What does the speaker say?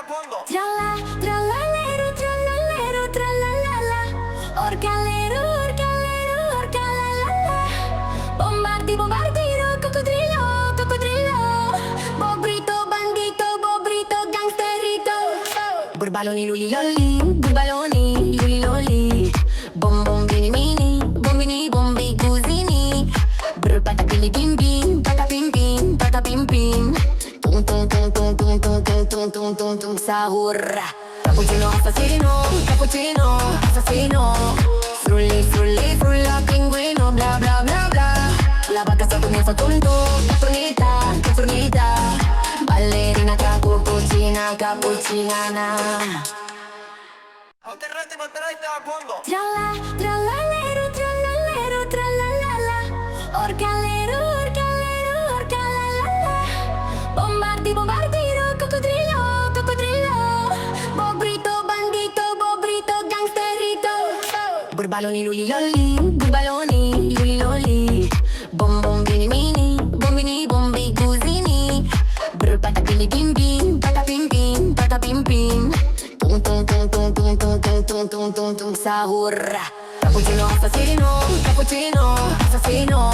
fondo. Trallallero, trallallero, trallallala. Orcallero, orcallero, orcallala. Bombardi, bombardiro, coccodrillo, coccodrillo. Bobrito, bandito, bobrito, gangsterito. Burbaloni, luli, lolli, burbaloni, luli, lolli. Bombini, mini, bombini, bombi, cusini. Brr, patapini, bim, bim, patapim, bim, patapim, bim. Tum, tum, tum, tum, tum, tum, tum, tum, tum, tum, tum, sahur. Cappuccino, assassino, cappuccino, assassino. Frulli, frulli, frulla, pinguino, bla, bla, bla, bla. La vacca sotto mi fa tonto, cazzonita. Ballerina, cappuccina, cappuccinana. Otterrete, manterrete a fondo. Trallallero, trallallero, trallallala. Orcallero, orcallero, orcallala. Bombardi, bombardiro, coccodrillo, coccodrillo. Bobrito, bandito, bobrito, gangsterito. Burbaloni, luli, lolli, burbaloni, luli, lolli. Bombini, mini, bombini, bombi, cusini. Brr, patapini, bim, bim, patapim, bim, patapim, bim. Tum, tum, tum, tum, tum, tum, tum, tum, tum, tum, tum, sahur. Cappuccino, assassino, cappuccino, assassino.